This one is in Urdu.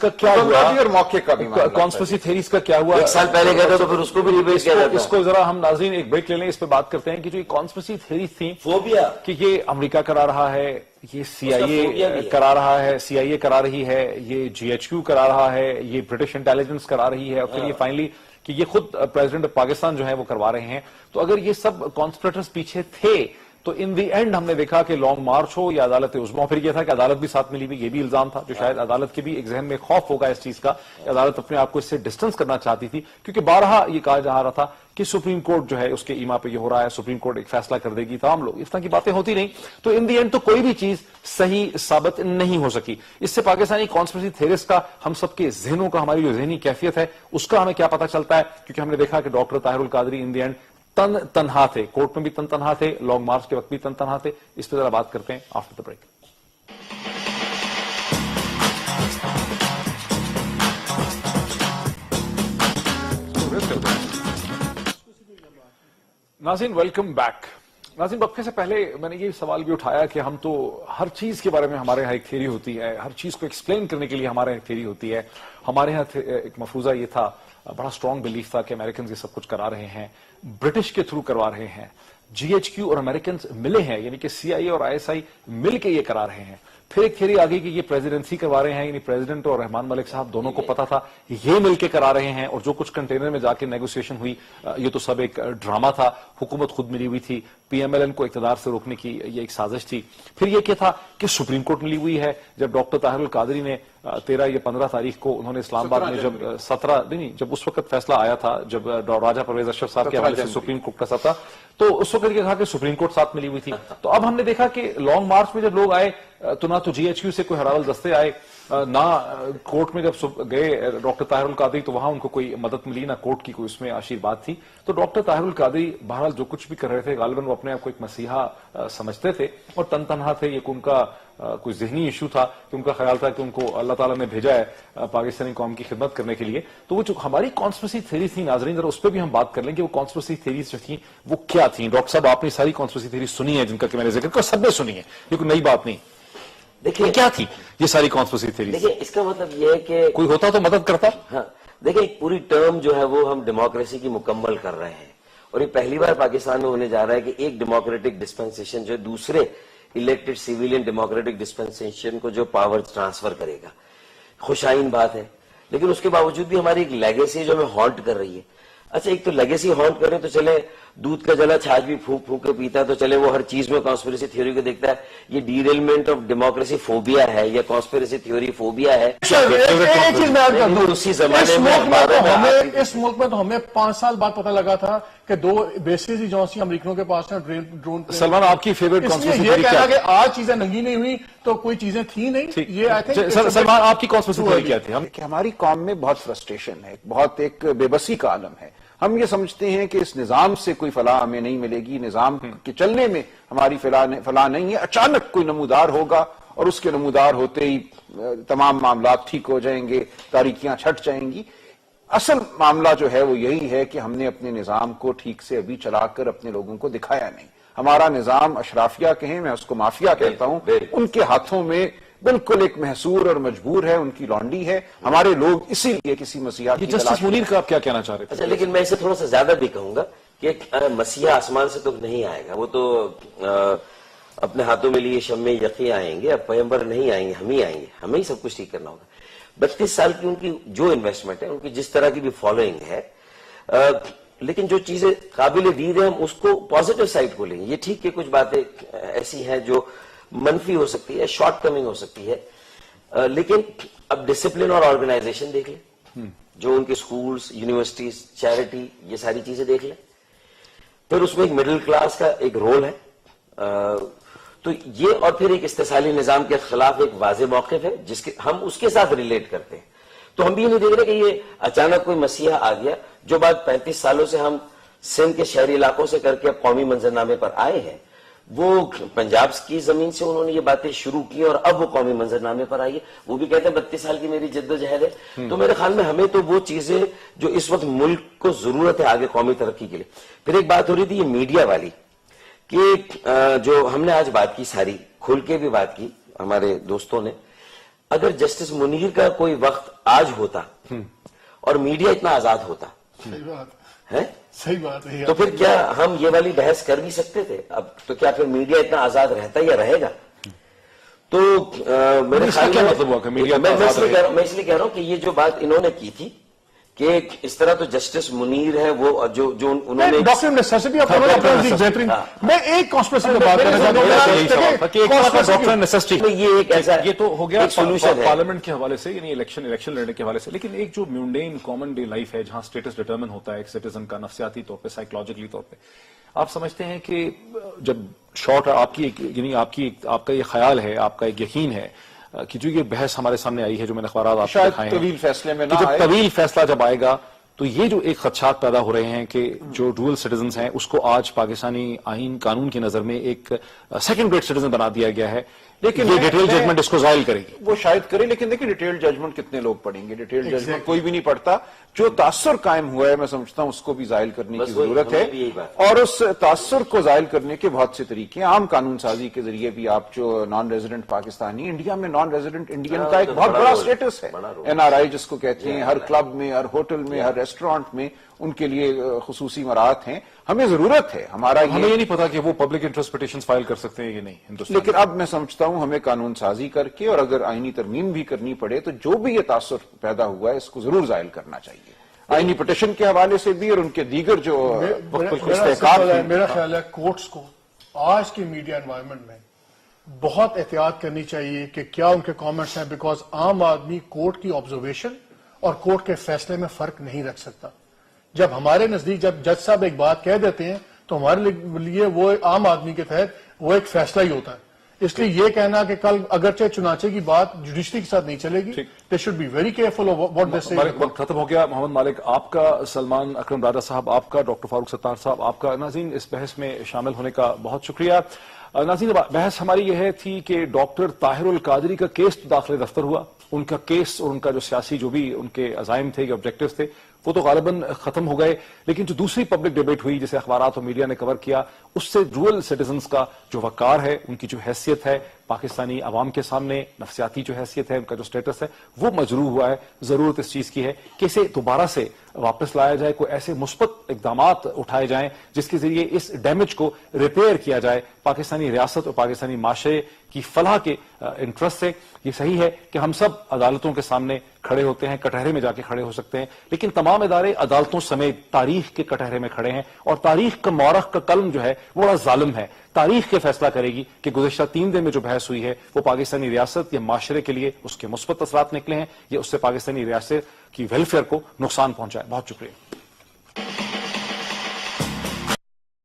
کا کیا ہوا اور موقع کا بھی کانسپریسی تھیریز کا کیا ہوا؟ 1 سال پہلے کہتا تو پھر اس کو بھی ریپیٹ کیا جاتا. اس کو ذرا ہم ناظرین ایک بریک لے لیں, اس پہ بات کرتے ہیں کہ جو یہ کانسپریسی تھیریز تھیں فوبیا کہ یہ امریکہ کرا رہا ہے, یہ سی آئی اے کرا رہا ہے, سی آئی اے کرا رہی ہے, یہ جی ایچ کیو کرا رہا ہے, یہ برٹش انٹیلیجنس کرا رہی ہے, اور پھر یہ فائنلی کہ یہ خود پریزیڈنٹ پاکستان جو ہے وہ کروا رہے ہیں. تو اگر یہ سب کانسپریٹرز پیچھے تھے تو ان دی اینڈ ہم نے دیکھا کہ لانگ مارچ ہو یا عدالت عظمیٰ, پھر یہ تھا کہ عدالت بھی ساتھ ملی ہوئی, یہ بھی الزام تھا جو شاید عدالت کے بھی ایک ذہن میں خوف ہوگا اس چیز کا کہ عدالت اپنے آپ کو اس سے ڈسٹنس کرنا چاہتی تھی, کیونکہ بارہا یہ کہا جا رہا تھا کہ سپریم کورٹ جو ہے اس کے ایما پہ یہ ہو رہا ہے, سپریم کورٹ ایک فیصلہ کر دے گی, تمام لوگ اس طرح کی باتیں ہوتی نہیں. تو ان دی اینڈ تو کوئی بھی چیز صحیح ثابت نہیں ہو سکی. اس سے پاکستانی کانسپریسی تھیریسٹ کا, ہم سب کے ذہنوں کا, ہماری جو ذہنی کیفیت ہے اس کا ہمیں کیا پتہ چلتا ہے, کیونکہ ہم نے دیکھا کہ doctor Tahir ul-Qadri in the end تنہا تھے, کورٹ میں بھی تنہا تھے, لانگ مارچ کے وقت بھی تنہا تھے. اس پہ ذرا بات کرتے ہیں آفٹر دا بریک. ناظرین ویلکم بیک. ناظرین وقفے سے پہلے میں نے یہ سوال بھی اٹھایا کہ ہم تو ہر چیز کے بارے میں ہمارے یہاں ایک تھیوری ہوتی ہے, ہر چیز کو ایکسپلین کرنے کے لیے ہمارے یہاں ایک تھیوری ہوتی ہے. ہمارے یہاں ایک مفروضہ یہ تھا, بڑا اسٹرانگ بلیف تھا کہ امریکنز یہ سب کچھ کرا رہے ہیں, برٹش کے تھرو کروا رہے ہیں, جی ایچ کیو اور امریکنز ملے ہیں, یعنی کہ سی آئی اے اور آئی ایس آئی مل کے یہ کرا رہے ہیں. پھر ایک تھیوری آ گئی کہ یہ پریزیڈنسی کروا رہے ہیں, یعنی پریزیڈنٹ اور رحمان ملک صاحب دونوں کو پتا تھا یہ مل کے کرا رہے ہیں, اور جو کچھ کنٹینر میں جا کے نیگوسیشن ہوئی یہ تو سب ایک ڈرامہ تھا, حکومت خود ملی ہوئی تھی, پی ایم ایل این کو اقتدار سے روکنے کی یہ ایک سازش تھی. پھر یہ کیا تھا کہ سپریم کورٹ ملی ہوئی ہے, جب ڈاکٹر طاہر القادری نے 13 یا 15 تاریخ کو انہوں نے اسلام آباد میں جب 17 نہیں جب اس وقت فیصلہ آیا تھا, جب راجہ پرویز اشرف صاحب کے حوالے سے سپریم کورٹ کا ساتھ تھا, تو اس وقت یہ کہا کہ سپریم کورٹ ساتھ ملی ہوئی تھی. تو اب ہم نے دیکھا کہ لانگ مارچ میں جب لوگ آئے تو نہ تو جی ایچ کیو سے کوئی ہراول دستے آئے, نہ کورٹ میں جب گئے ڈاکٹر طاہر القادری تو وہاں ان کو کوئی مدد ملی, نہ کورٹ کی کوئی اس میں آشیرواد تھی. تو ڈاکٹر طاہر القادری بہرحال جو کچھ بھی کر رہے تھے غالباً وہ اپنے آپ کو ایک مسیحا سمجھتے تھے اور تنہا تھے. یہ ان کا کوئی ذہنی ایشو تھا کہ ان کا خیال تھا کہ ان کو اللہ تعالیٰ نے بھیجا ہے پاکستانی قوم کی خدمت کرنے کے لیے. تو وہ جو ہماری کانسپریسی تھیریز تھی ناظرین, ذرا اس پہ بھی ہم بات کر لیں کہ وہ کانسپریسی تھیریز جو تھیں وہ کیا تھیں. ڈاکٹر صاحب آپ نے ساری کانسپریسی تھیریز سنی ہے جن کا کہ میں نے ذکر کیا, سب نے سنی ہے, یہ کوئی نئی بات نہیں. دیکھیں کیا تھی یہ ساری کانسپریسی تھیریز. دیکھیں اس کا مطلب یہ ہے کہ کوئی ہوتا تو مدد کرتا. ہاں دیکھیں ایک پوری ٹرم جو ہے وہ ہم ڈیموکریسی کی مکمل کر رہے ہیں, اور یہ پہلی بار پاکستان میں ہونے جا رہا ہے کہ ایک ڈیموکریٹک ڈسپنسیشن جو دوسرے الیکٹڈ سیویلین ڈیموکریٹک ڈسپنسیشن کو جو پاور ٹرانسفر کرے گا. خوشائن بات ہے, لیکن اس کے باوجود بھی ہماری ایک لیگیسی جو ہمیں ہانٹ کر رہی ہے. اچھا ایک تو لیگیسی ہانٹ کرے تو چلے, دودھ کا جلا چھاچ بھی پھونک پھونک کے پیتا ہے تو چلے وہ ہر چیز میں کانسپریسی تھیوری کو دیکھتا ہے. یہ ڈیریلمنٹ آف ڈیموکریسی فوبیا ہے یا کانسپریسی تھیوری فوبیا ہے. اسی زمانے میں اس ملک میں تو ہمیں 5 سال بعد پتہ لگا تھا کہ 2 بیسز ہی جو سی امریکنوں کے پاس ہیں ڈرون. سلمان آپ کی فیوریٹ کانسپریسی تھیوری کیا ہے؟ کہ آج چیزیں ننگی نہیں ہوئی تو کوئی چیزیں تھی نہیں. یہ آئی تھنک سلمان آپ کی کانسپریسی تھیوری کیا تھی؟ کہ ہماری قوم میں بہت فرسٹریشن ہے, بہت ایک بے بسی کا عالم ہے. ہم یہ سمجھتے ہیں کہ اس نظام سے کوئی فلاح ہمیں نہیں ملے گی, نظام کے چلنے میں ہماری فلاح نہیں ہے. اچانک کوئی نمودار ہوگا اور اس کے نمودار ہوتے ہی تمام معاملات ٹھیک ہو جائیں گے, تاریکیاں چھٹ جائیں گی. اصل معاملہ جو ہے وہ یہی ہے کہ ہم نے اپنے نظام کو ٹھیک سے ابھی چلا کر اپنے لوگوں کو دکھایا نہیں. ہمارا نظام اشرافیہ کہیں, میں اس کو مافیا کہتا ہوں, ان کے ہاتھوں میں بالکل ایک محصور اور مجبور ہے, ان کی لانڈی ہے. ہمارے لوگ اسی لیے کسی مسیحا کی جسٹس منیر کا آپ کیا کہنا چاہ رہے تھے؟ اچھا لیکن میں اسے تھوڑا سا زیادہ بھی کہوں گا کہ مسیحا آسمان سے تو نہیں آئے گا, وہ تو اپنے ہاتھوں میں لیے شمع یقین آئیں گے. اب پیغمبر نہیں آئیں گے, ہم ہی آئیں گے, ہمیں ہی سب کچھ ٹھیک کرنا ہوگا. 32 سال کی ان کی جو انویسٹمنٹ ہے, ان کی جس طرح کی بھی فالوئنگ ہے, لیکن جو چیزیں قابل دید ہیں ہم اس کو پازیٹیو سائڈ کو لیں. یہ ٹھیک کہ کچھ باتیں ایسی ہیں جو منفی ہو سکتی ہے, شارٹ کمنگ ہو سکتی ہے, لیکن اب ڈسپلن اور آرگنائزیشن دیکھ لیں, جو ان کے سکولز, یونیورسٹیز, چیریٹی, یہ ساری چیزیں دیکھ لیں. پھر اس میں ایک مڈل کلاس کا ایک رول ہے, تو یہ اور پھر ایک استحصالی نظام کے خلاف ایک واضح موقف ہے جس کے ہم اس کے ساتھ ریلیٹ کرتے ہیں. تو ہم بھی یہ نہیں دیکھ رہے کہ یہ اچانک کوئی مسیحا آ گیا. جو بات 35 سالوں سے ہم سندھ کے شہری علاقوں سے کر کے اب قومی منظرنامے پر آئے ہیں, وہ پنجاب کی زمین سے انہوں نے یہ باتیں شروع کی اور اب وہ قومی منظرنامے پر آئی ہے. وہ بھی کہتے ہیں 32 سال کی میری جد و جہد ہے. تو میرے خیال میں ہمیں تو وہ چیزیں جو اس وقت ملک کو ضرورت ہے آگے قومی ترقی کے لیے. پھر ایک بات ہو رہی تھی یہ میڈیا والی, کہ جو ہم نے آج بات کی ساری کھل کے بھی بات کی ہمارے دوستوں نے, اگر جسٹس منیر کا کوئی وقت آج ہوتا اور میڈیا اتنا آزاد ہوتا صحیح بات ہے صحیح بات ہے. تو پھر کیا ہم یہ والی بحث کر بھی سکتے تھے؟ اب تو کیا پھر میڈیا اتنا آزاد رہتا یا رہے گا؟ تو میرے خیال کیا مطلب ہوا کہ میڈیا میں اس لیے کہہ رہا ہوں کہ یہ جو بات انہوں نے کی تھی کہ اس طرح تو جسٹس منیر ہے وہ جو انہوں نے ڈاکٹر نیسیسٹی آف بہترین. میں ایک کانسپریسی کی بات کرنا چاہتا ہوں. یہ ایک ایسا یہ تو ہو گیا سولوشن ہے پارلیمنٹ کے حوالے سے، یعنی الیکشن لڑنے کے حوالے سے. لیکن ایک جو میونڈین کامن ڈے لائف ہے جہاں اسٹیٹس ڈیٹرمن ہوتا ہے ایک سٹیزن کا نفسیاتی طور پہ، سائیکولوجیکلی طور پہ، آپ سمجھتے ہیں کہ جب شارٹ یعنی آپ کا یہ خیال ہے، آپ کا ایک یقین ہے کہ جو یہ بحث ہمارے سامنے آئی ہے جو میں نے اخبارات آپ کو دکھائے ہیں، طویل فیصلے میں کہ نہ جب آئے، طویل فیصلہ جب آئے گا تو یہ جو ایک خدشات پیدا ہو رہے ہیں کہ جو ڈوئل سٹیزنز ہیں اس کو آج پاکستانی آئین قانون کی نظر میں ایک سیکنڈ گریڈ سٹیزن بنا دیا گیا ہے، لیکن یہ ڈیٹیل ججمنٹ اس کو زائل کرے گی. وہ شاید کرے، لیکن دیکھیں ڈیٹیل ججمنٹ کتنے لوگ پڑھیں گے؟ ڈیٹیل ججمنٹ کوئی بھی نہیں پڑھتا. جو تاثر قائم ہوا ہے میں سمجھتا ہوں اس کو بھی زائل کرنے کی ضرورت ہے، اور اس تاثر کو زائل کرنے کے بہت سے طریقے ہیں. عام قانون سازی کے ذریعے بھی آپ جو نان ریزیڈنٹ پاکستانی، انڈیا میں نان ریزیڈنٹ انڈین کا ایک بہت بڑا اسٹیٹس ہے، NRI جس کو کہتے ہیں. ہر کلب میں، ہر ہوٹل میں، ہر ریسٹورانٹ میں ان کے لیے خصوصی مراعات ہیں. ہمیں ضرورت ہے، ہمیں یہ نہیں پتا کہ وہ پبلک انٹرسٹ پٹیشنز فائل کر سکتے ہیں کہ نہیں ہندوستان. لیکن اب میں سمجھتا ہوں ہمیں قانون سازی کر کے، اور اگر آئینی ترمیم بھی کرنی پڑے تو جو بھی یہ تاثر پیدا ہوا ہے اس کو ضرور زائل کرنا چاہیے، آئینی پٹیشن کے حوالے سے بھی اور ان کے دیگر جو استحقاق ہیں. میرا خیال ہے کورٹس کو آج کی میڈیا انوائرمنٹ میں بہت احتیاط کرنی چاہیے کہ کیا ان کے کامنٹس ہیں، بیکاز عام آدمی کورٹ کی آبزرویشن اور کورٹ کے فیصلے میں فرق نہیں رکھ سکتا. جب ہمارے نزدیک جب جج صاحب ایک بات کہہ دیتے ہیں تو ہمارے لیے وہ عام آدمی کے تحت وہ ایک فیصلہ ہی ہوتا ہے. اس لیے یہ کہنا کہ کل اگرچہ چنانچہ کی بات جوڈیشری کے ساتھ نہیں چلے گی، they should be very careful what they say. وقت ختم ہو گیا. محمد مالک آپ کا، سلمان اکرم راجہ صاحب آپ کا، ڈاکٹر فاروق ستار صاحب آپ کا، ناظرین اس بحث میں شامل ہونے کا بہت شکریہ. ناظرین بحث ہماری یہ تھی کہ ڈاکٹر طاہر القادری کا کیس تو داخل دفتر ہوا، ان کا کیس اور ان کا جو سیاسی جو بھی ان کے عزائم تھے، جو آبجیکٹیوز تھے، وہ تو غالباً ختم ہو گئے. لیکن جو دوسری پبلک ڈیبیٹ ہوئی جسے اخبارات اور میڈیا نے کور کیا، اس سے ڈوئل سٹیزنز کا جو وقار ہے، ان کی جو حیثیت ہے پاکستانی عوام کے سامنے، نفسیاتی جو حیثیت ہے، ان کا جو سٹیٹس ہے، وہ مجروح ہوا ہے. ضرورت اس چیز کی ہے کہ اسے دوبارہ سے واپس لایا جائے، کوئی ایسے مثبت اقدامات اٹھائے جائیں جس کے ذریعے اس ڈیمیج کو ریپیئر کیا جائے. پاکستانی ریاست اور پاکستانی معاشرے کی فلاح کے انٹرسٹ سے یہ صحیح ہے کہ ہم سب عدالتوں کے سامنے کھڑے ہوتے ہیں، کٹہرے میں جا کے کھڑے ہو سکتے ہیں، لیکن تمام ادارے عدالتوں سمیت تاریخ کے کٹہرے میں کھڑے ہیں، اور تاریخ کا مورخ کا قلم جو ہے وہ بڑا ظالم ہے. تاریخ کے فیصلہ کرے گی کہ گزشتہ 3 دن میں جو بحث ہوئی ہے وہ پاکستانی ریاست یا معاشرے کے لیے اس کے مثبت اثرات نکلے ہیں، یا اس سے پاکستانی ریاست کی ویلفیئر کو نقصان پہنچا ہے. بہت شکریہ.